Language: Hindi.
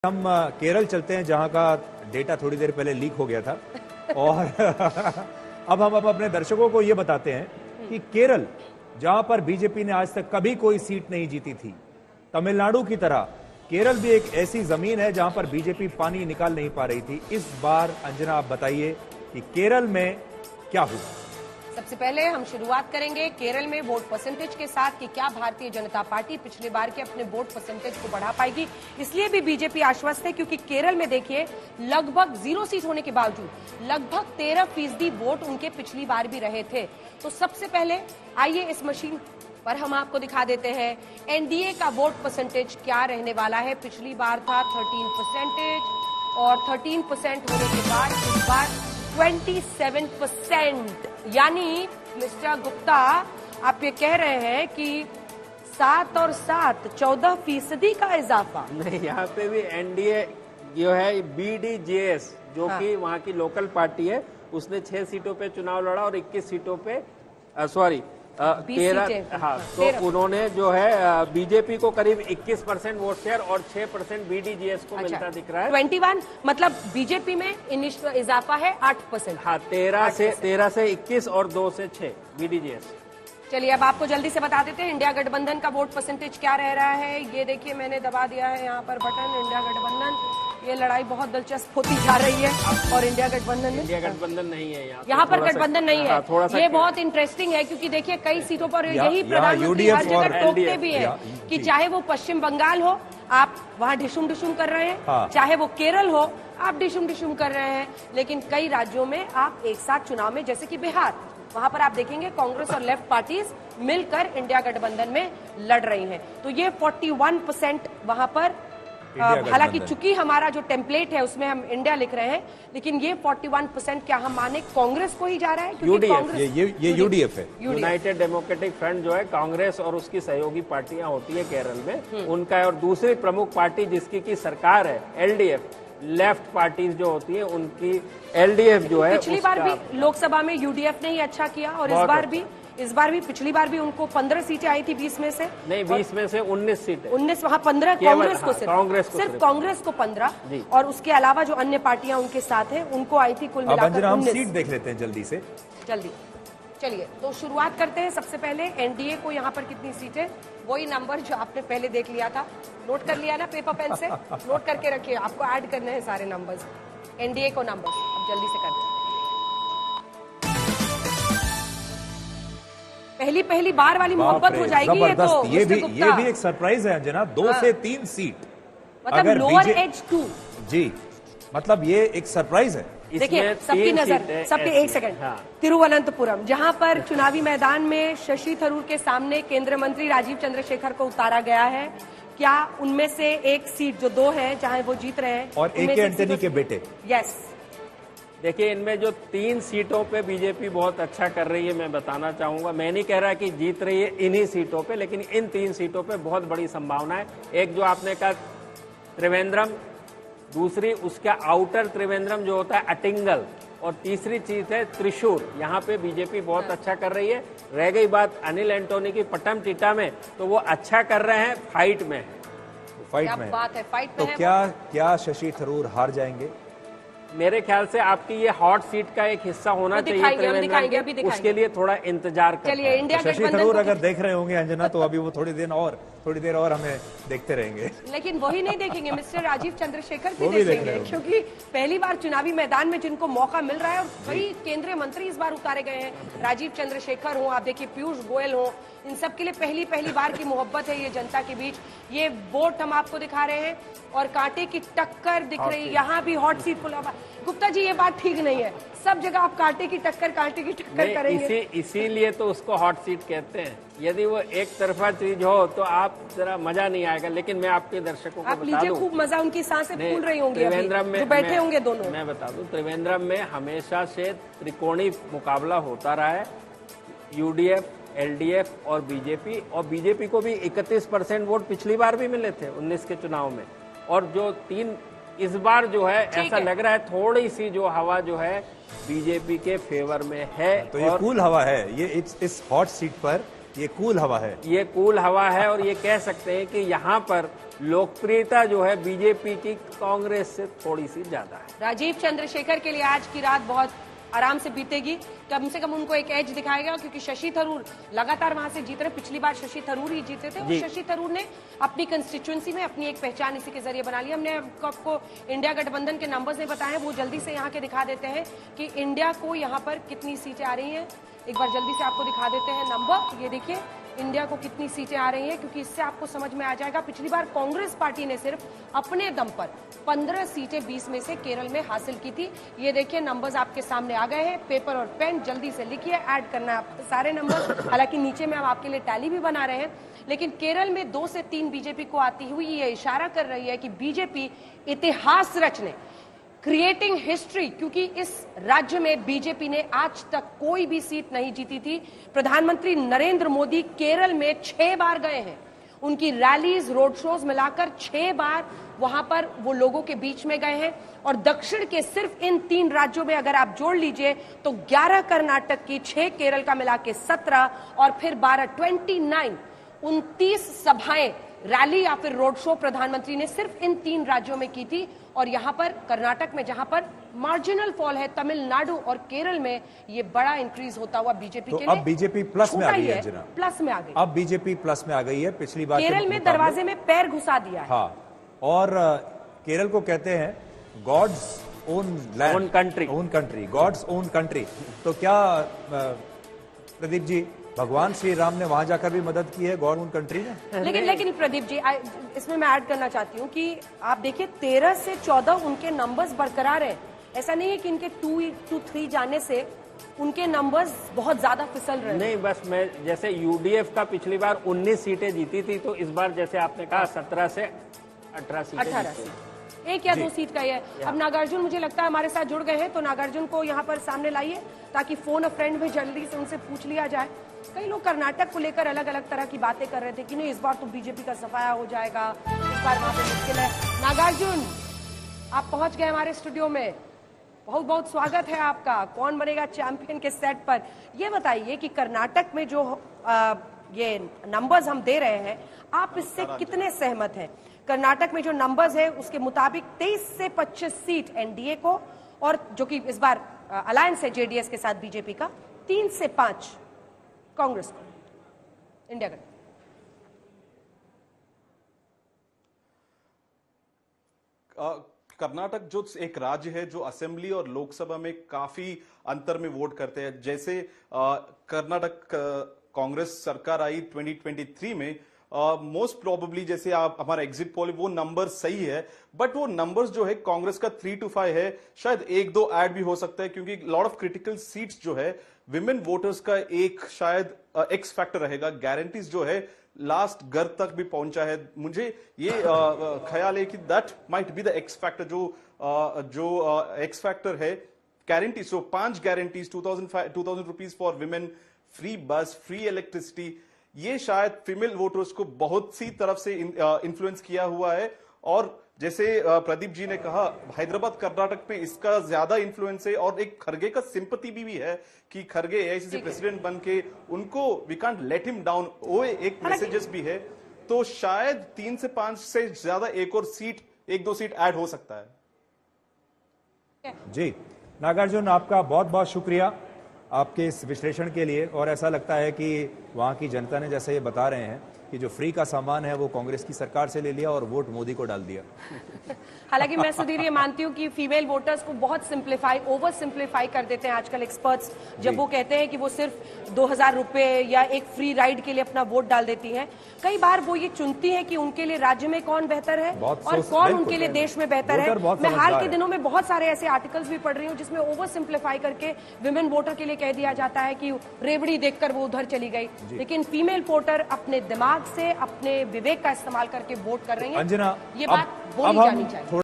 हम केरल चलते हैं जहां का डेटा थोड़ी देर पहले लीक हो गया था और अब हम अपने दर्शकों को यह बताते हैं कि केरल जहां पर बीजेपी ने आज तक कभी कोई सीट नहीं जीती थी, तमिलनाडु की तरह केरल भी एक ऐसी जमीन है जहां पर बीजेपी पानी निकाल नहीं पा रही थी। इस बार अंजना आप बताइए कि केरल में क्या हुआ। सबसे पहले हम शुरुआत करेंगे केरल में वोट परसेंटेज के साथ कि क्या भारतीय जनता पार्टी पिछली बार के अपने वोट परसेंटेज को बढ़ा पाएगी। इसलिए भी बीजेपी आश्वस्त है क्योंकि केरल में देखिए लगभग 0 सीट होने के बावजूद लगभग 13% वोट उनके पिछली बार भी रहे थे। तो सबसे पहले आइए इस मशीन पर हम आपको दिखा देते हैं एनडीए का वोट परसेंटेज क्या रहने वाला है। पिछली बार था 13% और 13% होने के बाद इस बार 27%, यानी मिस्टर गुप्ता आप ये कह रहे हैं कि 7 और 7 14% का इजाफा। नहीं, यहाँ पे भी एनडीए जो है बीडीजेएस जो कि वहाँ की लोकल पार्टी है, उसने 6 सीटों पे चुनाव लड़ा और 21 सीटों पे 13 हाँ, तो उन्होंने जो है बीजेपी को करीब 21% वोट शेयर और 6% बीडीजेएस को मिलता दिख रहा है। 21 मतलब बीजेपी में इजाफा है 8%। हाँ, 13 से 21 और 2 से 6 बीडीजेएस। चलिए अब आपको जल्दी से बता देते हैं इंडिया गठबंधन का वोट परसेंटेज क्या रह रहा है। ये देखिए मैंने दबा दिया है यहाँ पर बटन इंडिया गठबंधन। ये लड़ाई बहुत दिलचस्प होती जा रही है और इंडिया गठबंधन में इंडिया गठबंधन नहीं है यहाँ पर गठबंधन नहीं है। थोड़ा सा ये बहुत इंटरेस्टिंग है क्योंकि देखिए कई सीटों पर यही प्रधानमंत्री हर जगह टोकते भी हैं कि चाहे वो पश्चिम बंगाल हो आप वहाँ डिशुम डिशुम कर रहे हैं, चाहे वो केरल हो आप डिशुम डिशुम कर रहे हैं, लेकिन कई राज्यों में आप एक साथ चुनाव में जैसे कि बिहार वहां पर आप देखेंगे कांग्रेस और लेफ्ट पार्टीज मिलकर इंडिया गठबंधन में लड़ रही हैं। तो ये 41% वहां पर हालांकि चूंकि हमारा जो टेम्पलेट है उसमें हम इंडिया लिख रहे हैं, लेकिन ये 41% क्या हम माने कांग्रेस को ही जा रहा है क्योंकि कांग्रेस ये यूडीएफ है। यूनाइटेड डेमोक्रेटिक फ्रंट जो है कांग्रेस और उसकी सहयोगी पार्टियां होती है केरल में उनका है, और दूसरी प्रमुख पार्टी जिसकी की सरकार है एलडीएफ, लेफ्ट पार्टीज जो होती है उनकी एलडीएफ जो है। पिछली बार भी लोकसभा में यूडीएफ ने ही अच्छा किया और इस बार भी पिछली बार भी उनको 15 सीटें आई थी 20 में से। नहीं, 20 में से 19 सीटें। 19 वहाँ 15 कांग्रेस को सिर्फ कांग्रेस को 15 और उसके अलावा जो अन्य पार्टियां उनके साथ हैं उनको आई थी कुल मिलाकर 19 सीट। देख लेते हैं जल्दी से। चलिए तो शुरुआत करते हैं। सबसे पहले एनडीए को यहाँ पर कितनी सीटें, वही नंबर जो आपने पहले देख लिया था, नोट कर लिया ना पेपर पेन से, नोट करके रखिए, आपको ऐड करने हैं सारे नंबर्स एनडीए को नंबर्स। अब जल्दी से कर दें। पहली बार वाली मोहब्बत हो जाएगी ये तो। ये भी एक सरप्राइज है अंजना, 2 से 3 सीट मतलब लोअर एज 2 जी, मतलब ये एक सरप्राइज है। देखिए सबकी नजर सबके एक सेकंड तिरुवनंतपुरम जहां पर चुनावी मैदान में शशि थरूर के सामने केंद्रीय मंत्री राजीव चंद्रशेखर को उतारा गया है। क्या उनमें से एक सीट जो 2 है चाहे वो जीत रहे हैं और एक एंटनी के बेटे। यस, देखिए इनमें जो 3 सीटों पे बीजेपी बहुत अच्छा कर रही है, मैं बताना चाहूंगा। मैं नहीं कह रहा कि जीत रही है इन्हीं सीटों पे, लेकिन इन 3 सीटों पे बहुत बड़ी संभावना है। एक जो आपने कहा त्रिवेंद्रम, दूसरी उसका आउटर त्रिवेंद्रम जो होता है अटिंगल, और तीसरी चीज है त्रिशूर। यहाँ पे बीजेपी बहुत अच्छा कर रही है। रह गई बात अनिल एंटोनी की पटमटिटा में, तो वो अच्छा कर रहे हैं, फाइट में फाइट में तो क्या शशि थरूर हार जाएंगे? मेरे ख्याल से आपकी ये हॉट सीट का एक हिस्सा होना चाहिए त्रिवेंद्रम, उसके लिए थोड़ा इंतजार करें। चलिए इंडिया शशि थरूर अगर देख रहे होंगे अंजना तो अभी वो थोड़ी देर और हमें देखते रहेंगे। लेकिन वही नहीं देखेंगे, मिस्टर राजीव चंद्रशेखर भी देखेंगे क्योंकि पहली बार चुनावी मैदान में जिनको मौका मिल रहा है, और कई केंद्रीय मंत्री इस बार उतारे गए हैं, राजीव चंद्रशेखर हो, आप देखिए पीयूष गोयल हो, इन सब के लिए पहली बार की मोहब्बत है ये जनता के बीच। ये वोट हम आपको दिखा रहे हैं और कांटे की टक्कर दिख रही है। यहाँ भी हॉट सीट खुला। गुप्ता जी ये बात ठीक नहीं है, सब जगह आप कांटे की टक्कर करेंगे। इसीलिए तो उसको हॉट सीट कहते हैं। यदि वो एक तरफा चीज हो तो आप जरा मजा नहीं आएगा, लेकिन मैं आपके दर्शकों को बता दूं, खूब मजा, उनकी सांसें फूल रही होंगी त्रिवेंद्रम में, बैठे होंगे दोनों। मैं बता दूं त्रिवेंद्रम में हमेशा से त्रिकोणीय मुकाबला होता रहा है, यूडीएफ, एलडीएफ और बीजेपी को भी 31% वोट पिछली बार भी मिले थे 19 के चुनाव में, और जो 3 इस बार जो है ऐसा लग रहा है थोड़ी सी जो हवा जो है बीजेपी के फेवर में है। तो ये कूल हवा है, ये इस हॉट सीट पर ये कूल हवा है, ये कूल हवा है। और ये कह सकते हैं कि यहाँ पर लोकप्रियता जो है बीजेपी की कांग्रेस से थोड़ी सी ज्यादा है। राजीव चंद्रशेखर के लिए आज की रात बहुत आराम से बीतेगी, कम से कम उनको एक एज दिखाएगा, क्योंकि शशि थरूर लगातार वहां से जीत रहे। पिछली बार शशि थरूर ही जीते थे, और शशि थरूर ने अपनी कंस्टिट्यूएंसी में अपनी एक पहचान इसी के जरिए बना ली। हमने आपको इंडिया गठबंधन के नंबर्स नहीं बताए, वो जल्दी से यहाँ के दिखा देते हैं कि इंडिया को यहाँ पर कितनी सीटें आ रही हैं। एक बार जल्दी से आपको दिखा देते हैं नंबर, ये देखिए इंडिया को कितनी सीटें आ रही हैं, क्योंकि इससे आपको समझ में आ जाएगा। पिछली बार कांग्रेस पार्टी ने सिर्फ अपने दम पर 15 सीटें 20 में से केरल में हासिल की थी। ये देखिए नंबर्स आपके सामने आ गए हैं, पेपर और पेन जल्दी से लिखिए, ऐड करना है आपको सारे नंबर। हालांकि नीचे में हम आपके लिए टैली भी बना रहे हैं, लेकिन केरल में 2 से 3 बीजेपी को आती हुई ये इशारा कर रही है कि बीजेपी इतिहास रचने, क्रिएटिंग हिस्ट्री, क्योंकि इस राज्य में बीजेपी ने आज तक कोई भी सीट नहीं जीती थी। प्रधानमंत्री नरेंद्र मोदी केरल में 6 बार गए हैं, उनकी रैलीज, रोड शोज मिलाकर 6 बार वहां पर वो लोगों के बीच में गए हैं। और दक्षिण के सिर्फ इन 3 राज्यों में अगर आप जोड़ लीजिए तो 11 कर्नाटक की, 6 केरल का मिला के 17 और फिर 12, 29 सभाएं, रैली या फिर रोड शो प्रधानमंत्री ने सिर्फ इन 3 राज्यों में की थी। और यहां पर कर्नाटक में जहां पर मार्जिनल फॉल है, तमिलनाडु और केरल में ये बड़ा इंक्रीज होता हुआ बीजेपी के लिए। अब बीजेपी प्लस में आ गई है, प्लस में आ गई। अब बीजेपी प्लस में आ गई है। पिछली बार केरल में दरवाजे में पैर घुसा दिया है। हाँ, और केरल को कहते हैं God's own land, own country, God's own country. तो क्या प्रदीप जी, भगवान श्री राम ने वहां जाकर भी मदद की है गॉड ओन कंट्री में? लेकिन प्रदीप जी, इसमें मैं ऐड करना चाहती हूँ कि आप देखिए 13 से 14 उनके नंबर्स बरकरार हैं। ऐसा नहीं है कि इनके 2 to 3 जाने से उनके नंबर्स बहुत ज्यादा फिसल रहे हैं। नहीं, बस मैं जैसे यूडीएफ का पिछली बार 19 सीटें जीती थी, तो इस बार जैसे आपने कहा 17 से 18 सीटें, 1 या 2 सीट का ही है। अब नागार्जुन मुझे लगता है हमारे साथ जुड़ गए हैं, तो नागार्जुन को यहाँ पर सामने लाइए ताकि फोन अ फ्रेंड में जल्दी से उनसे पूछ लिया जाए। कई लोग कर्नाटक को लेकर अलग अलग तरह की बातें कर रहे थे कि नहीं इस बार तो बीजेपी का सफाया हो जाएगा, इस बार वहां पे मुश्किल है। नागार्जुन, आप पहुंच गए हमारे स्टूडियो में, बहुत बहुत स्वागत है आपका। कौन बनेगा चैंपियन के सेट पर, ये बताइए कि कर्नाटक में जो ये नंबर्स हम दे रहे हैं, आप इससे कितने सहमत हैं? कर्नाटक में जो नंबर्स है उसके मुताबिक 23 से 25 सीट एनडीए को, और जो कि इस बार अलायंस है जेडीएस के साथ बीजेपी का, 3 से 5 कांग्रेस को, इंडिया गठबंधन। कर्नाटक जो एक राज्य है जो असेंबली और लोकसभा में काफी अंतर में वोट करते हैं। जैसे कर्नाटक कांग्रेस सरकार आई 2023 में, मोस्ट प्रोबेबली जैसे आप हमारा एग्जिट पोल, वो नंबर सही है, बट वो नंबर्स जो है कांग्रेस का 3 to 5 है, शायद 1-2 ऐड भी हो सकता है, क्योंकि लॉट ऑफ क्रिटिकल सीट्स जो है विमेन वोटर्स का एक शायद एक्स फैक्टर रहेगा। गारंटीज जो है लास्ट घर तक भी पहुंचा है। मुझे ये ख्याल है कि that might be the x factor, जो एक्स फैक्टर है guarantee. So 5 guarantees, 2000 rupees for women, free बस, फ्री इलेक्ट्रिसिटी, ये शायद फीमेल वोटर्स को बहुत सी तरफ से इन्फ्लुएंस किया हुआ है। और जैसे प्रदीप जी ने कहा, हैदराबाद कर्नाटक में इसका ज्यादा इन्फ्लुएंस है, और एक खरगे का सिंपैथी भी है कि खरगे एआईसीसी प्रेसिडेंट बन के उनको we can't let him down, वो एक मैसेजेस भी है। तो शायद 3 से 5 से ज्यादा एक और सीट, 1-2 सीट ऐड हो सकता है। जी नागार्जुन, आपका बहुत बहुत शुक्रिया आपके इस विश्लेषण के लिए। और ऐसा लगता है कि वहां की जनता ने, जैसे ये बता रहे हैं, कि जो फ्री का सामान है वो कांग्रेस की सरकार से ले लिया और वोट मोदी को डाल दिया। हालांकि मैं सुधीर ये मानती हूँ कि फीमेल वोटर्स को बहुत सिंप्लीफाई, ओवर सिंप्लीफाई कर देते हैं आजकल एक्सपर्ट्स, जब वो कहते हैं कि वो सिर्फ 2000 रुपए या एक फ्री राइड के लिए अपना वोट डाल देती हैं। कई बार वो ये चुनती हैं कि उनके लिए राज्य में कौन बेहतर है और कौन उनके लिए देश में बेहतर है। मैं हाल के दिनों में बहुत सारे ऐसे आर्टिकल्स भी पढ़ रही हूँ जिसमें ओवर सिंप्लीफाई करके विमेन वोटर के लिए कह दिया जाता है कि रेवड़ी देखकर वो उधर चली गई, लेकिन फीमेल वोटर अपने दिमाग से, अपने विवेक का इस्तेमाल करके वोट कर रही है। अंजना, ये बात बोली जानी चाहिए।